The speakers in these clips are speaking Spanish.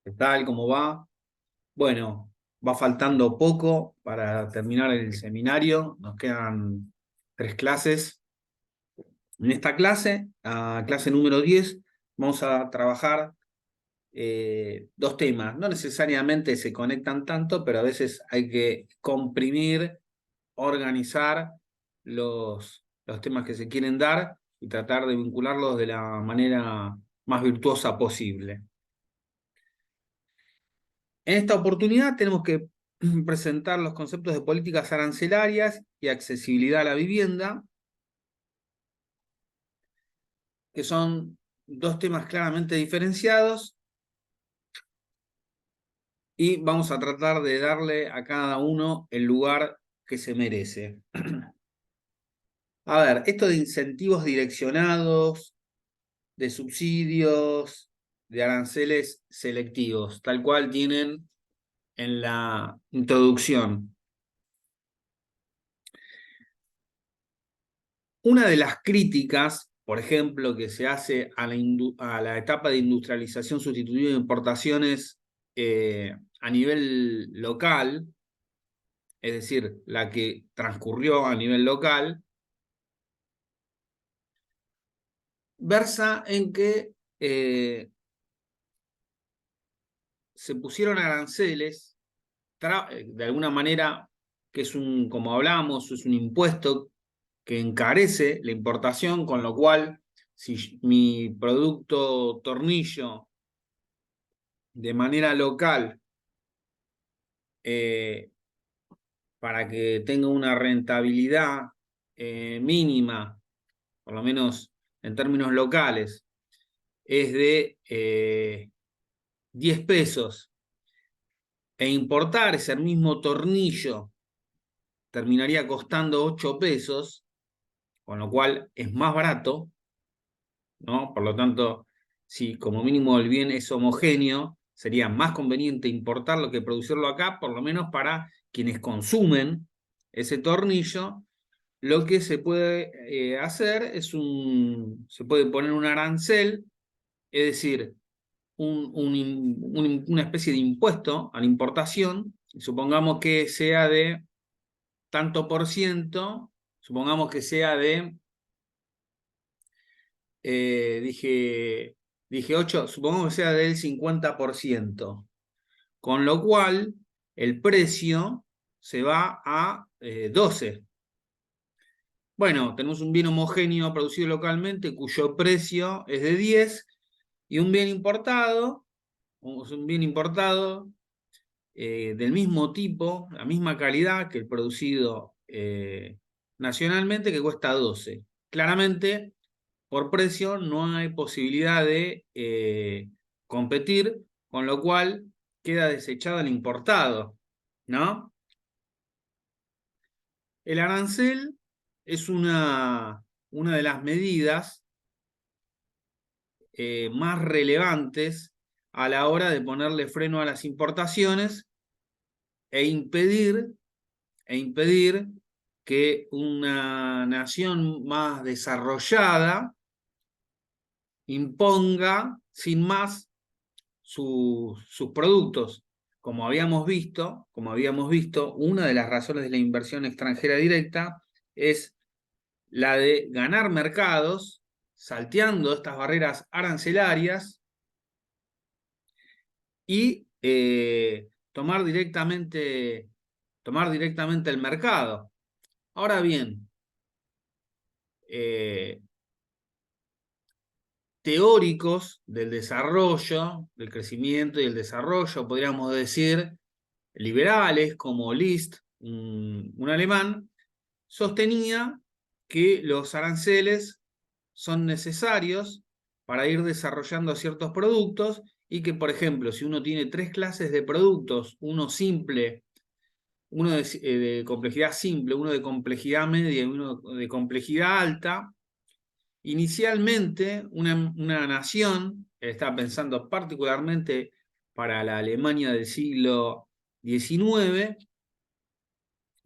¿Qué tal? ¿Cómo va? Bueno, va faltando poco para terminar el seminario. Nos quedan 3 clases. En esta clase, la clase número 10, vamos a trabajar 2 temas. No necesariamente se conectan tanto, pero a veces hay que comprimir, organizar los temas que se quieren dar y tratar de vincularlos de la manera más virtuosa posible. En esta oportunidad tenemos que presentar los conceptos de políticas arancelarias y accesibilidad a la vivienda, que son 2 temas claramente diferenciados, y vamos a tratar de darle a cada uno el lugar que se merece. A ver, esto de incentivos direccionados, de subsidios, de aranceles selectivos, tal cual tienen en la introducción. Una de las críticas, por ejemplo, que se hace a la etapa de industrialización sustitutiva de importaciones a nivel local, es decir, la que transcurrió a nivel local, versa en que se pusieron aranceles, de alguna manera, que es como hablamos, es un impuesto que encarece la importación, con lo cual, si mi producto tornillo de manera local, para que tenga una rentabilidad mínima, por lo menos en términos locales, es de 10 pesos, e importar ese mismo tornillo terminaría costando 8 pesos, con lo cual es más barato, ¿no? Por lo tanto, si como mínimo el bien es homogéneo, sería más conveniente importarlo que producirlo acá, por lo menos para quienes consumen ese tornillo. Lo que se puede hacer es se puede poner un arancel, es decir, una especie de impuesto a la importación. Supongamos que sea de tanto por ciento, supongamos que sea de dije 8, supongamos que sea del 50%, con lo cual el precio se va a 12. Bueno, tenemos un bien homogéneo producido localmente cuyo precio es de 10, y un bien importado del mismo tipo, la misma calidad que el producido nacionalmente, que cuesta 12. Claramente, por precio no hay posibilidad de competir, con lo cual queda desechado el importado, ¿no? El arancel es una de las medidas más relevantes a la hora de ponerle freno a las importaciones e impedir que una nación más desarrollada imponga sin más sus productos. Como habíamos visto, una de las razones de la inversión extranjera directa es la de ganar mercados salteando estas barreras arancelarias y tomar directamente el mercado. Ahora bien, teóricos del desarrollo, del crecimiento y el desarrollo, podríamos decir, liberales como List, un alemán, sostenía que los aranceles son necesarios para ir desarrollando ciertos productos, y que, por ejemplo, si uno tiene 3 clases de productos, uno simple, uno de complejidad simple, uno de complejidad media y uno de complejidad alta, inicialmente una nación, estaba pensando particularmente para la Alemania del siglo XIX,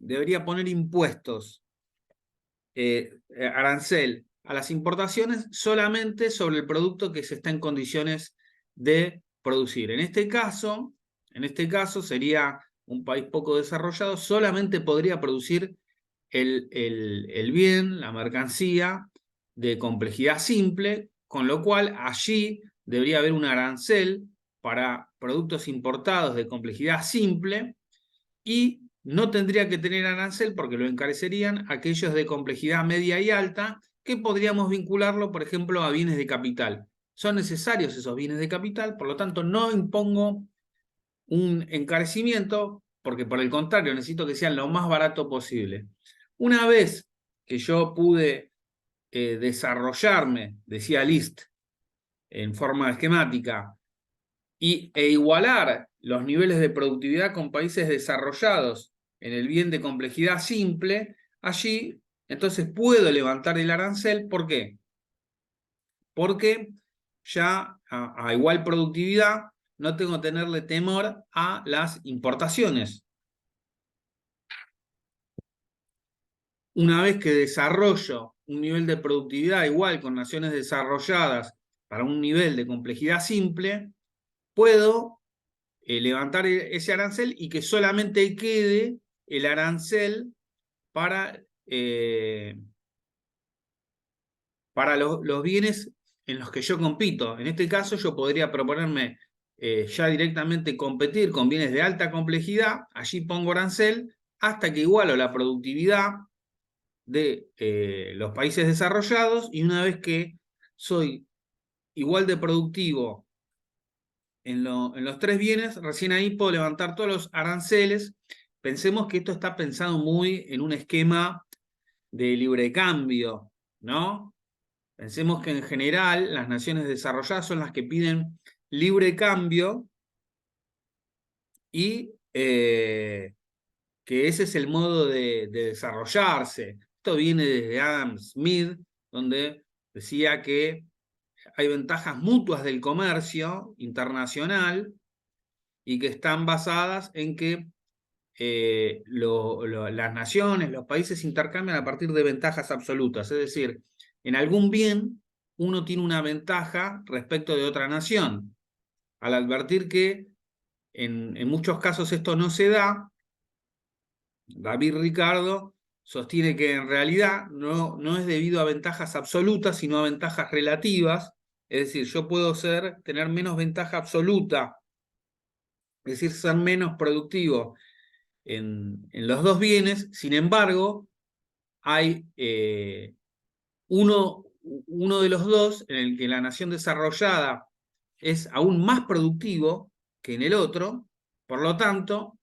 debería poner impuestos, arancel a las importaciones solamente sobre el producto que se está en condiciones de producir. En este caso sería un país poco desarrollado, solamente podría producir el bien, la mercancía de complejidad simple, con lo cual allí debería haber un arancel para productos importados de complejidad simple y no tendría que tener arancel porque lo encarecerían aquellos de complejidad media y alta, que podríamos vincularlo, por ejemplo, a bienes de capital. Son necesarios esos bienes de capital, por lo tanto no impongo un encarecimiento, porque por el contrario necesito que sean lo más barato posible. Una vez que yo pude desarrollarme, decía List, en forma esquemática, e igualar los niveles de productividad con países desarrollados en el bien de complejidad simple, allí entonces puedo levantar el arancel. ¿Por qué? Porque ya a igual productividad no tengo que tenerle temor a las importaciones. Una vez que desarrollo un nivel de productividad igual con naciones desarrolladas para un nivel de complejidad simple, puedo levantar ese arancel y que solamente quede el arancel para, los bienes en los que yo compito. En este caso yo podría proponerme ya directamente competir con bienes de alta complejidad, allí pongo arancel, hasta que igualo la productividad de los países desarrollados, y una vez que soy igual de productivo en los tres bienes, recién ahí puedo levantar todos los aranceles. Pensemos que esto está pensado muy en un esquema de libre cambio, ¿no? Pensemos que en general las naciones desarrolladas son las que piden libre cambio y que ese es el modo de desarrollarse. Esto viene desde Adam Smith, donde decía que hay ventajas mutuas del comercio internacional y que están basadas en que las naciones, los países intercambian a partir de ventajas absolutas. Es decir, en algún bien uno tiene una ventaja respecto de otra nación. Al advertir que en muchos casos esto no se da, David Ricardo sostiene que en realidad no es debido a ventajas absolutas, sino a ventajas relativas. Es decir, yo puedo tener menos ventaja absoluta, es decir, ser menos productivo en los dos bienes. Sin embargo, hay uno de los dos en el que la nación desarrollada es aún más productivo que en el otro. Por lo tanto,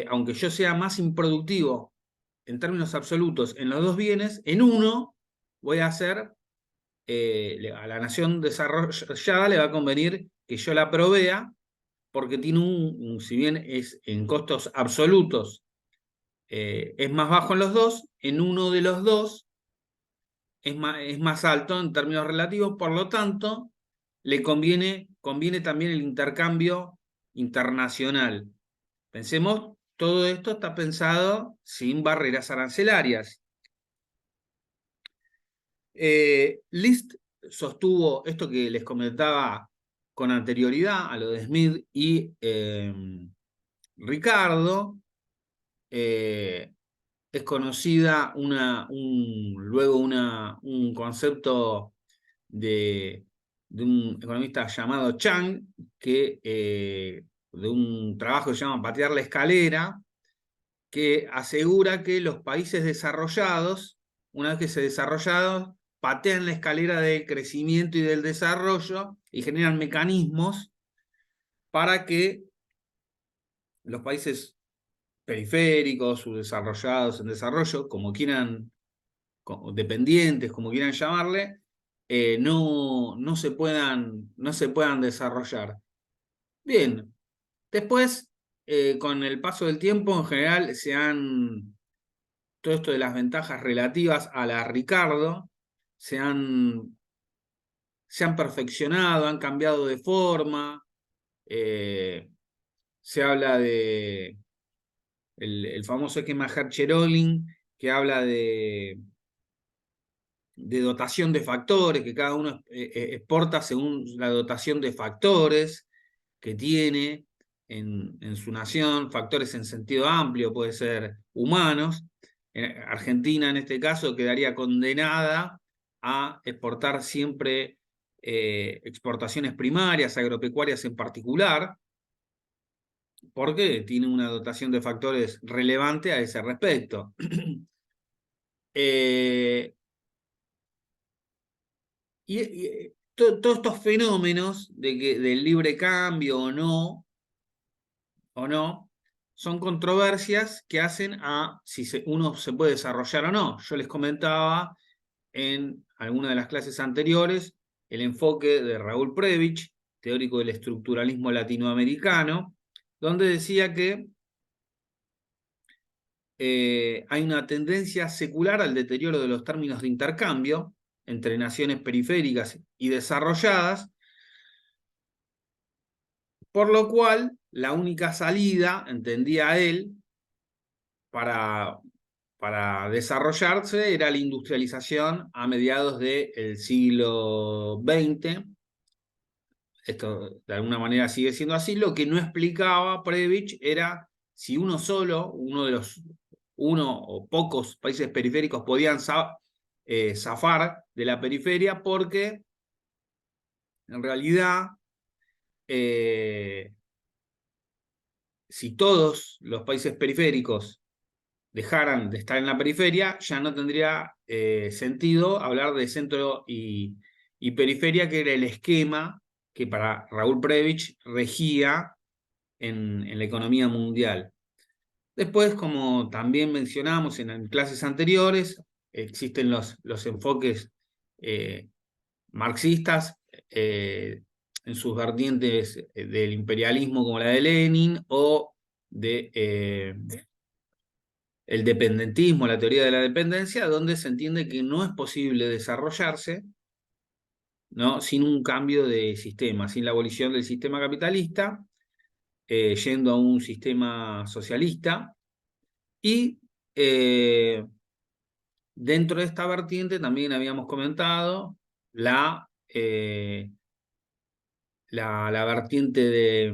aunque yo sea más improductivo en términos absolutos en los dos bienes, en uno voy a hacer, a la nación desarrollada le va a convenir que yo la provea, porque tiene si bien es en costos absolutos, es más bajo en los dos, en uno de los dos es más alto en términos relativos. Por lo tanto, le conviene también el intercambio internacional. Pensemos, todo esto está pensado sin barreras arancelarias. List sostuvo esto que les comentaba con anterioridad a lo de Smith y Ricardo. Es conocida luego un concepto de un economista llamado Chang, de un trabajo que se llama Patear la Escalera, que asegura que los países desarrollados, una vez que se desarrollados, patean la escalera del crecimiento y del desarrollo y generan mecanismos para que los países periféricos, subdesarrollados, en desarrollo, como quieran, dependientes, como quieran llamarle, no se puedan desarrollar. Bien, después, con el paso del tiempo, en general, todo esto de las ventajas relativas a la Ricardo se han perfeccionado, han cambiado de forma. Se habla de el famoso esquema Hertzsche-Ohlin, que habla de dotación de factores, que cada uno exporta según la dotación de factores. que tiene en su nación, factores en sentido amplio, puede ser humanos. Argentina en este caso quedaría condenada a exportar siempre exportaciones primarias, agropecuarias en particular, porque tiene una dotación de factores relevante a ese respecto. Todos estos fenómenos del libre cambio o no, son controversias que hacen a si uno se puede desarrollar o no. Yo les comentaba en alguna de las clases anteriores el enfoque de Raúl Prebisch, teórico del estructuralismo latinoamericano, donde decía que hay una tendencia secular al deterioro de los términos de intercambio entre naciones periféricas y desarrolladas, por lo cual la única salida, entendía él, para desarrollarse era la industrialización a mediados del siglo XX. Esto de alguna manera sigue siendo así. Lo que no explicaba Prebisch era si uno solo, uno o pocos países periféricos podían zafar de la periferia, porque en realidad si todos los países periféricos dejaran de estar en la periferia, ya no tendría sentido hablar de centro y periferia, que era el esquema que para Raúl Prebisch regía en la economía mundial. Después, como también mencionamos en clases anteriores, existen los enfoques marxistas en sus vertientes del imperialismo, como la de Lenin, o de el dependentismo, la teoría de la dependencia, donde se entiende que no es posible desarrollarse, ¿no?, sin un cambio de sistema, sin la abolición del sistema capitalista, yendo a un sistema socialista. Y dentro de esta vertiente también habíamos comentado la vertiente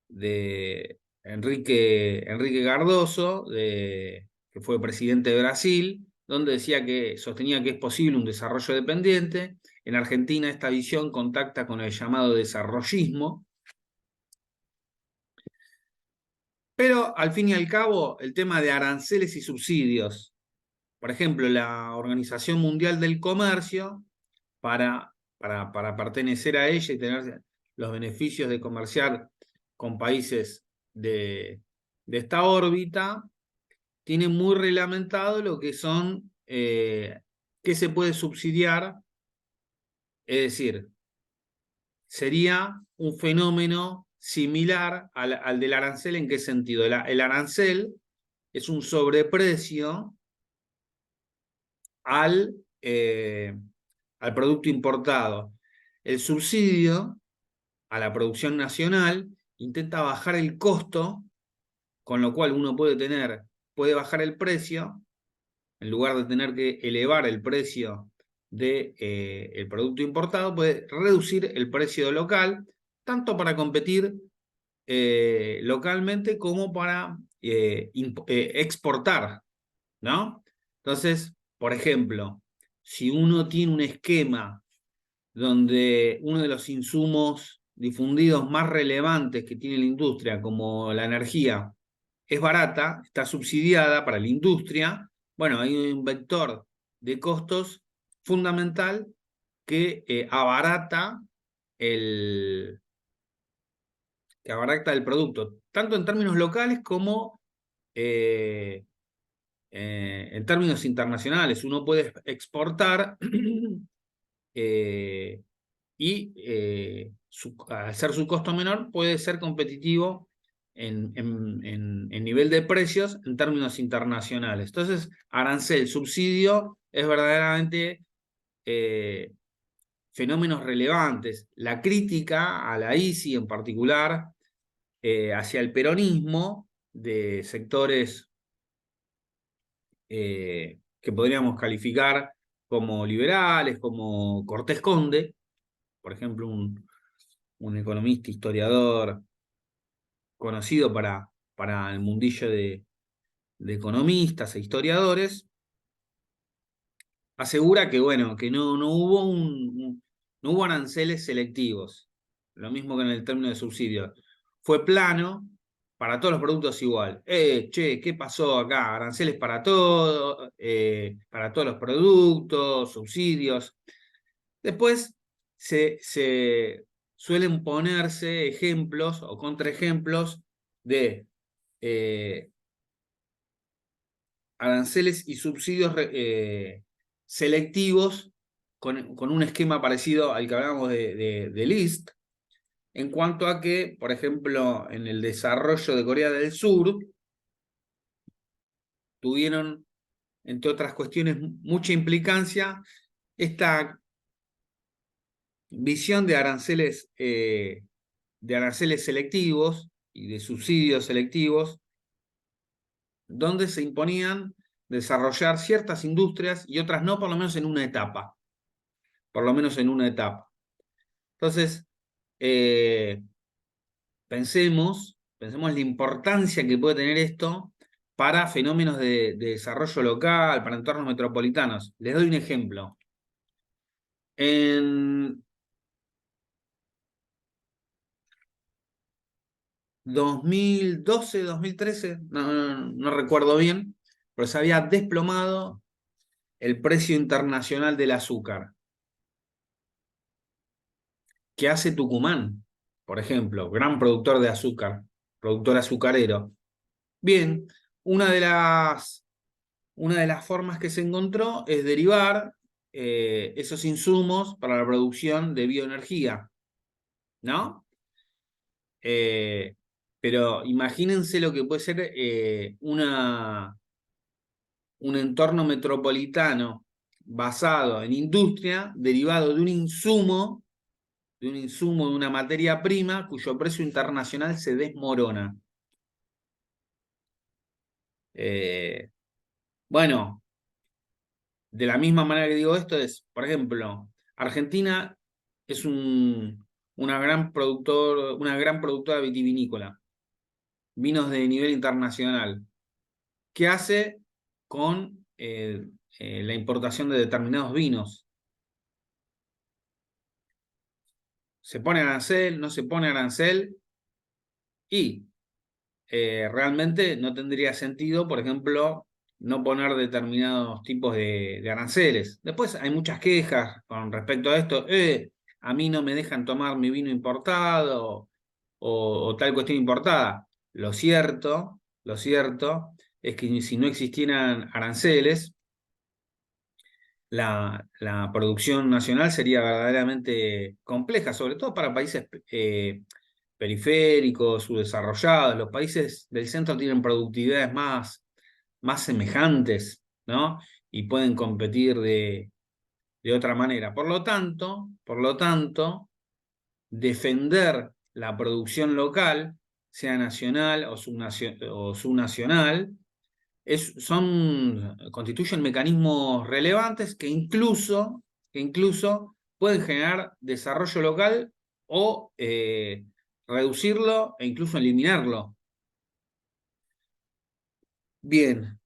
de Enrique Cardoso, que fue presidente de Brasil, donde sostenía que es posible un desarrollo dependiente. En Argentina esta visión contacta con el llamado desarrollismo, pero al fin y al cabo el tema de aranceles y subsidios, por ejemplo, la Organización Mundial del Comercio, para pertenecer a ella y tener los beneficios de comerciar con países de esta órbita, tiene muy reglamentado lo que son, qué se puede subsidiar. Es decir, sería un fenómeno similar al del arancel. ¿En qué sentido? El arancel es un sobreprecio al, al producto importado. El subsidio a la producción nacional intenta bajar el costo, con lo cual uno puede bajar el precio, en lugar de tener que elevar el precio del producto importado, puede reducir el precio local, tanto para competir localmente como para exportar, ¿no? Entonces, por ejemplo, si uno tiene un esquema donde uno de los insumos difundidos más relevantes que tiene la industria, como la energía, es barata, está subsidiada para la industria, bueno, hay un vector de costos fundamental que abarata el producto, tanto en términos locales como eh, en términos internacionales. Uno puede exportar eh, y al ser su costo menor puede ser competitivo en nivel de precios en términos internacionales. Entonces, arancel, subsidio, es verdaderamente fenómenos relevantes. La crítica a la ICI en particular, hacia el peronismo de sectores que podríamos calificar como liberales, como Cortés Conde, por ejemplo, un economista, historiador, conocido para el mundillo de economistas e historiadores, asegura que, bueno, que no hubo no hubo aranceles selectivos, lo mismo que en el término de subsidios. Fue plano para todos los productos igual. Che, ¿qué pasó acá? Aranceles para todo, para todos los productos, subsidios. Después se suelen ponerse ejemplos o contraejemplos de eh, aranceles y subsidios selectivos con un esquema parecido al que hablábamos de List, en cuanto a que, por ejemplo, en el desarrollo de Corea del Sur, tuvieron, entre otras cuestiones, mucha implicancia esta visión de aranceles selectivos y de subsidios selectivos, donde se imponían desarrollar ciertas industrias y otras no, por lo menos en una etapa. Por lo menos en una etapa. Entonces, eh, pensemos la importancia que puede tener esto para fenómenos de desarrollo local, para entornos metropolitanos. Les doy un ejemplo. En 2012, 2013, no recuerdo bien, pero se había desplomado el precio internacional del azúcar. ¿Qué hace Tucumán? Por ejemplo, gran productor de azúcar, productor azucarero. Bien, una de las formas que se encontró es derivar esos insumos para la producción de bioenergía, ¿no? Eh, pero imagínense lo que puede ser un entorno metropolitano basado en industria, derivado de una materia prima cuyo precio internacional se desmorona. Bueno, de la misma manera que digo esto es, por ejemplo, Argentina es una gran productora vitivinícola, vinos de nivel internacional. ¿Qué hace con la importación de determinados vinos? ¿Se pone arancel? ¿No se pone arancel? Y realmente no tendría sentido, por ejemplo, no poner determinados tipos de aranceles. Después hay muchas quejas con respecto a esto. A mí no me dejan tomar mi vino importado o tal cuestión importada. Lo cierto es que si no existieran aranceles, la producción nacional sería verdaderamente compleja, sobre todo para países periféricos, subdesarrollados. Los países del centro tienen productividades más semejantes, ¿no? Y pueden competir de otra manera. Por lo tanto, defender la producción local, sea nacional o subnacional, constituyen mecanismos relevantes que incluso pueden generar desarrollo local o reducirlo e incluso eliminarlo. Bien.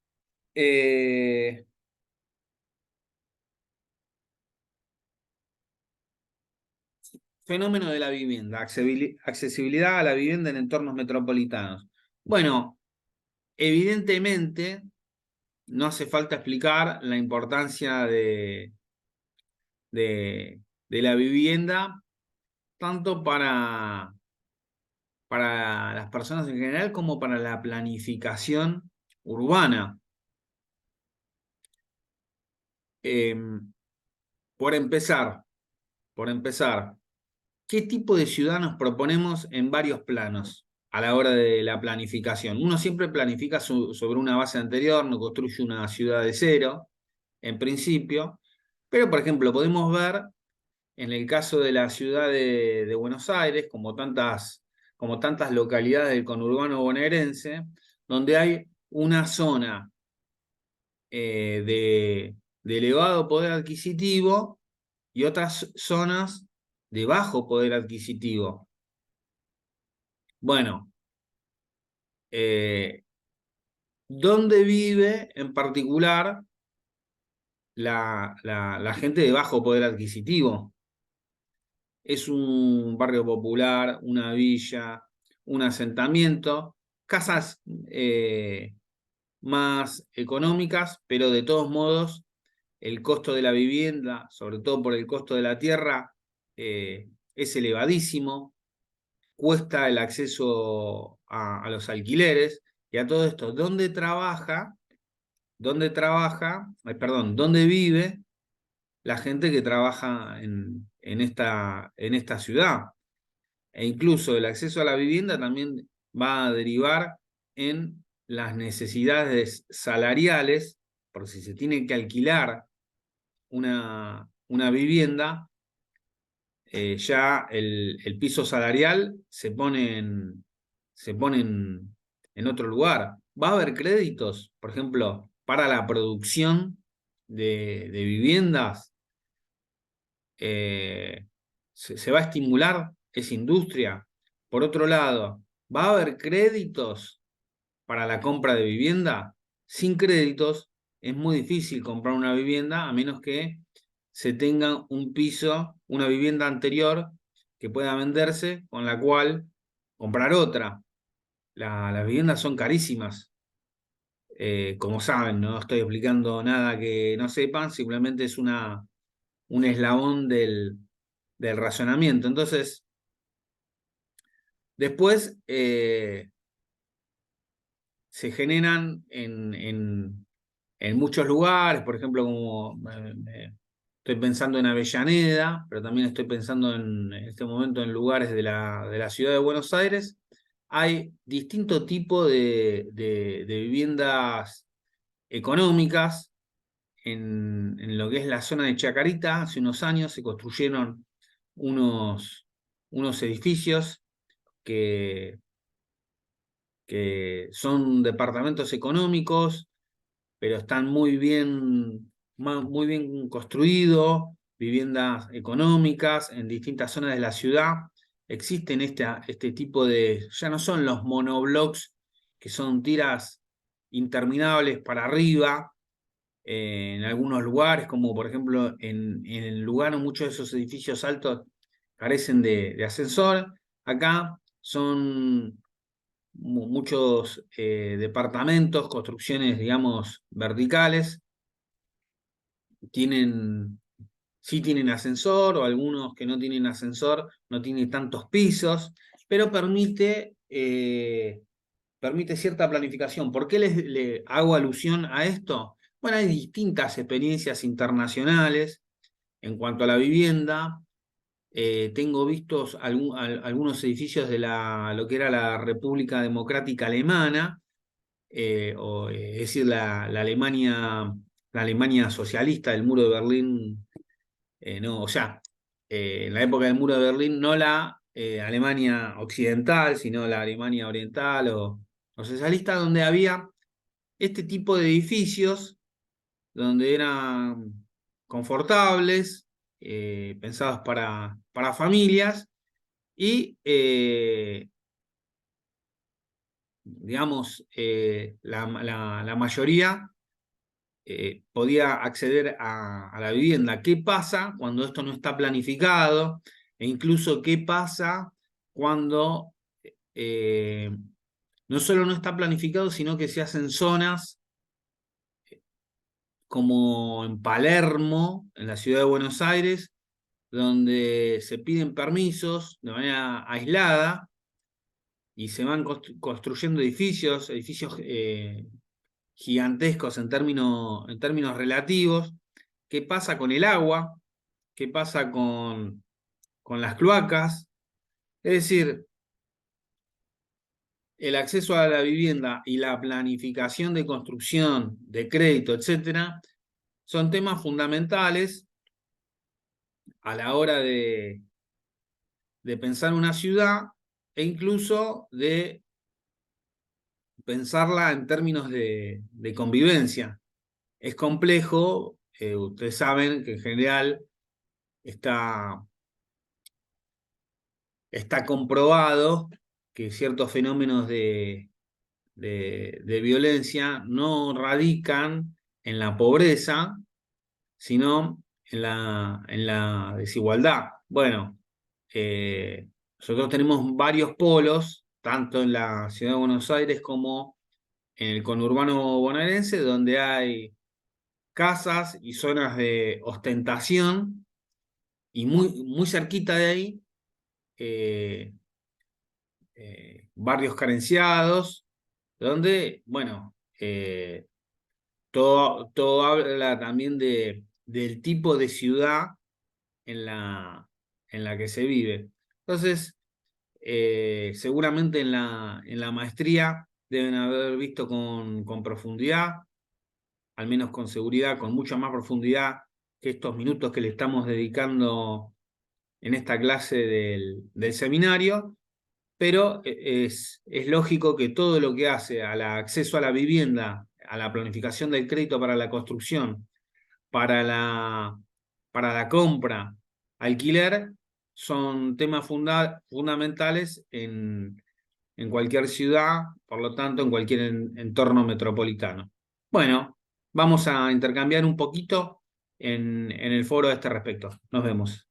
Fenómeno de la vivienda, accesibilidad a la vivienda en entornos metropolitanos. Bueno, evidentemente no hace falta explicar la importancia de la vivienda tanto para las personas en general como para la planificación urbana. Eh, por empezar, ¿qué tipo de ciudad nos proponemos en varios planos a la hora de la planificación? Uno siempre planifica sobre una base anterior, no construye una ciudad de cero, en principio, pero por ejemplo podemos ver en el caso de la ciudad de Buenos Aires, como tantas localidades del conurbano bonaerense, donde hay una zona de elevado poder adquisitivo y otras zonas de bajo poder adquisitivo. Bueno, ¿dónde vive en particular la gente de bajo poder adquisitivo? Es un barrio popular, una villa, un asentamiento, casas más económicas, pero de todos modos el costo de la vivienda, sobre todo por el costo de la tierra, es elevadísimo, cuesta el acceso a los alquileres y a todo esto. ¿Dónde vive la gente que trabaja en esta ciudad? E incluso el acceso a la vivienda también va a derivar en las necesidades salariales, porque si se tiene que alquilar una vivienda, ya el piso salarial se pone en otro lugar. Va a haber créditos, por ejemplo, para la producción de viviendas. Se va a estimular esa industria. Por otro lado, ¿va a haber créditos para la compra de vivienda? Sin créditos es muy difícil comprar una vivienda a menos que se tenga un piso, una vivienda anterior que pueda venderse, con la cual comprar otra. Las viviendas son carísimas. Como saben, no estoy explicando nada que no sepan, simplemente es un eslabón del razonamiento. Entonces, después se generan en muchos lugares, por ejemplo, como estoy pensando en Avellaneda, pero también estoy pensando en este momento en lugares de la ciudad de Buenos Aires. Hay distinto tipo de viviendas económicas en lo que es la zona de Chacarita. Hace unos años se construyeron unos, unos edificios que, que son departamentos económicos, pero están muy bien construidos, viviendas económicas en distintas zonas de la ciudad. Existen este tipo ya no son los monoblocks, que son tiras interminables para arriba, en algunos lugares, como por ejemplo en Lugano, muchos de esos edificios altos carecen de ascensor. Acá son muchos departamentos, construcciones, digamos, verticales, tienen, sí tienen ascensor, o algunos que no tienen ascensor, no tienen tantos pisos, pero permite cierta planificación. ¿Por qué le hago alusión a esto? Bueno, hay distintas experiencias internacionales en cuanto a la vivienda. Tengo vistos algunos edificios de lo que era la República Democrática Alemana, es decir, la Alemania socialista del muro de Berlín. No, o sea, en la época del muro de Berlín, no la Alemania occidental, sino la Alemania oriental o socialista, donde había este tipo de edificios, donde eran confortables, pensados para familias, y digamos, la mayoría podía acceder a la vivienda. ¿Qué pasa cuando esto no está planificado? E incluso qué pasa cuando eh, no solo no está planificado, sino que se hacen zonas como en Palermo, en la ciudad de Buenos Aires, donde se piden permisos de manera aislada y se van construyendo edificios gigantescos en términos relativos. ¿Qué pasa con el agua? ¿Qué pasa con las cloacas? Es decir, el acceso a la vivienda y la planificación de construcción, de crédito, etcétera, son temas fundamentales a la hora de pensar una ciudad, e incluso de pensarla en términos de convivencia. Es complejo, ustedes saben que en general está está comprobado que ciertos fenómenos de violencia no radican en la pobreza, sino en la desigualdad. Bueno, nosotros tenemos varios polos, tanto en la ciudad de Buenos Aires como en el conurbano bonaerense, donde hay casas y zonas de ostentación, y muy cerquita de ahí, eh, barrios carenciados, donde, bueno, todo habla también del tipo de ciudad en en la que se vive. Entonces, seguramente en la maestría deben haber visto con profundidad, al menos con seguridad, con mucha más profundidad que estos minutos que le estamos dedicando en esta clase del seminario, pero es lógico que todo lo que hace al acceso a la vivienda, a la planificación del crédito para la construcción, para para la compra, alquiler, son temas fundamentales en cualquier ciudad, por lo tanto, en cualquier entorno metropolitano. Bueno, vamos a intercambiar un poquito en el foro a este respecto. Nos vemos.